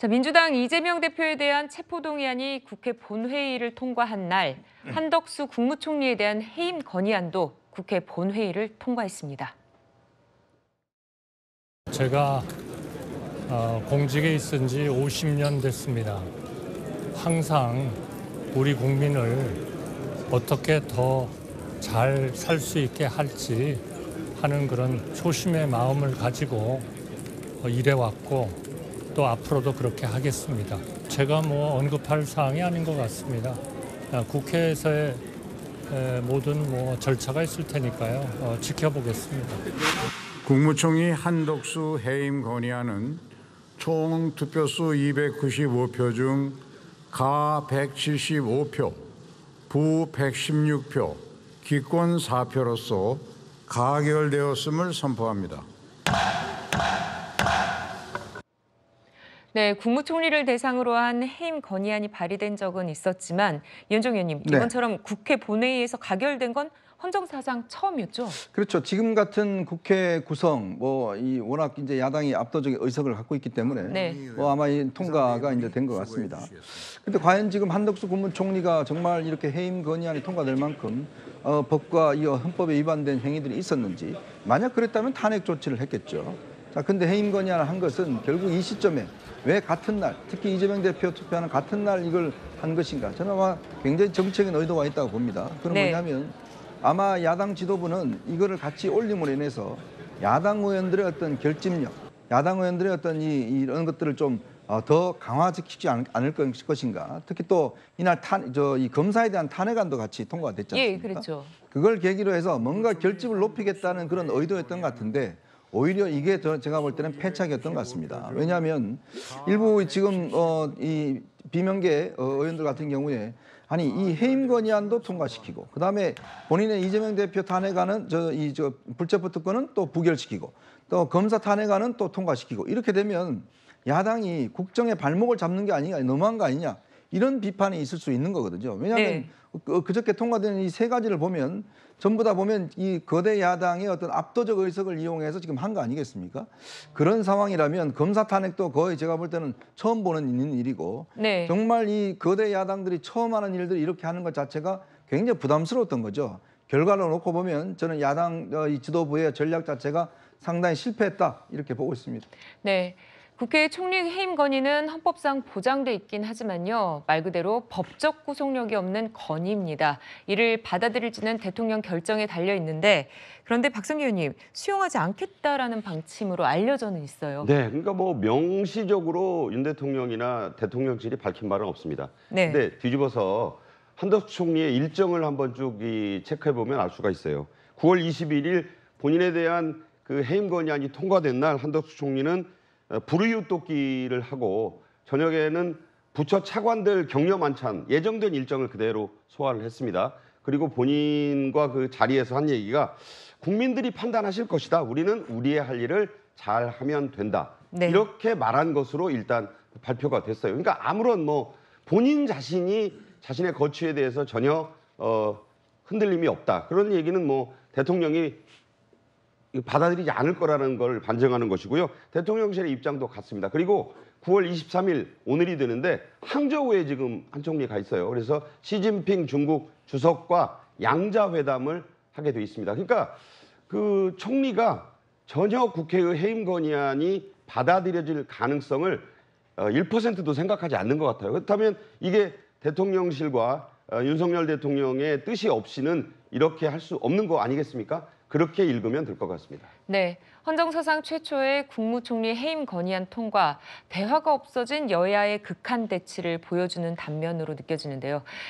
자, 민주당 이재명 대표에 대한 체포동의안이 국회 본회의를 통과한 날, 한덕수 국무총리에 대한 해임 건의안도 국회 본회의를 통과했습니다. 제가 공직에 있은 지 50년 됐습니다. 항상 우리 국민을 어떻게 더 잘 살 수 있게 할지 하는 그런 초심의 마음을 가지고 일해왔고 또 앞으로도 그렇게 하겠습니다. 제가 언급할 사항이 아닌 것 같습니다. 국회에서의 모든 절차가 있을 테니까요. 지켜보겠습니다. 국무총리 한덕수 해임 건의안은 총 투표수 295표 중 가 175표, 부 116표, 기권 4표로서 가결되었음을 선포합니다. 네, 국무총리를 대상으로 한 해임 건의안이 발의된 적은 있었지만 이현정 의원님, 이번처럼 국회 본회의에서 가결된 건 헌정사상 처음이었죠? 그렇죠. 지금 같은 국회 구성, 워낙 이제 야당이 압도적인 의석을 갖고 있기 때문에 아마 이 통과가 이제 된 것 같습니다. 그런데 과연 지금 한덕수 국무총리가 정말 이렇게 해임 건의안이 통과될 만큼 법과 이 헌법에 위반된 행위들이 있었는지, 만약 그랬다면 탄핵 조치를 했겠죠. 자, 근데 해임 건의안을 한 것은 결국 이 시점에 왜 같은 날, 특히 이재명 대표 투표하는 같은 날 이걸 한 것인가? 저는 아마 굉장히 정치적인 의도가 있다고 봅니다. 그건 뭐냐면 아마 야당 지도부는 이거를 같이 올림으로 인해서 야당 의원들의 어떤 결집력, 야당 의원들의 어떤 이런 것들을 좀 더 강화시키지 않을 것인가. 특히 또 이날 이 검사에 대한 탄핵안도 같이 통과가 됐지 않습니까? 예, 그렇죠. 그걸 계기로 해서 뭔가 결집을 높이겠다는 그런 의도였던 것 같은데 오히려 이게 제가 볼 때는 패착이었던 것 같습니다. 왜냐하면 일부 지금 이 비명계 의원들 같은 경우에 아니 이 해임 건의안도 통과시키고 그다음에 본인의 이재명 대표 탄핵안은 불체포 특권은 또 부결시키고 또 검사 탄핵안은 또 통과시키고 이렇게 되면 야당이 국정의 발목을 잡는 게 아니냐, 너무한 거 아니냐 이런 비판이 있을 수 있는 거거든요. 왜냐하면 그저께 통과된 이 세 가지를 보면 전부 다 보면 이 거대 야당의 어떤 압도적 의석을 이용해서 지금 한 거 아니겠습니까? 그런 상황이라면 검사 탄핵도 거의 제가 볼 때는 처음 보는 일이고 정말 이 거대 야당들이 처음 하는 일들을 이렇게 하는 것 자체가 굉장히 부담스러웠던 거죠. 결과를 놓고 보면 저는 야당 이 지도부의 전략 자체가 상당히 실패했다 이렇게 보고 있습니다. 네. 국회 총리 해임 건의는 헌법상 보장돼 있긴 하지만요. 말 그대로 법적 구속력이 없는 건의입니다. 이를 받아들일지는 대통령 결정에 달려 있는데 그런데 박성기 의원님, 수용하지 않겠다라는 방침으로 알려져는 있어요. 네, 그러니까 명시적으로 윤 대통령이나 대통령실이 밝힌 바는 없습니다. 근데 뒤집어서 한덕수 총리의 일정을 한번 쭉 체크해 보면 알 수가 있어요. 9월 21일 본인에 대한 그 해임 건의안이 통과된 날 한덕수 총리는 불의유 돕기를 하고 저녁에는 부처 차관들 격려 만찬 예정된 일정을 그대로 소화를 했습니다. 그리고 본인과 그 자리에서 한 얘기가 국민들이 판단하실 것이다. 우리는 우리의 할 일을 잘 하면 된다. 이렇게 말한 것으로 일단 발표가 됐어요. 그러니까 아무런 본인 자신이 자신의 거취에 대해서 전혀 흔들림이 없다. 그런 얘기는 대통령이 받아들이지 않을 거라는 걸 반증하는 것이고요. 대통령실의 입장도 같습니다. 그리고 9월 23일 오늘이 되는데 항저우에 지금 한 총리가 있어요. 그래서 시진핑 중국 주석과 양자회담을 하게 돼 있습니다. 그러니까 그 총리가 전혀 국회의 해임 건의안이 받아들여질 가능성을 1%도 생각하지 않는 것 같아요. 그렇다면 이게 대통령실과 윤석열 대통령의 뜻이 없이는 이렇게 할 수 없는 거 아니겠습니까? 그렇게 읽으면 될 것 같습니다. 네, 헌정사상 최초의 국무총리 해임 건의안 통과, 대화가 없어진 여야의 극한 대치를 보여주는 단면으로 느껴지는데요.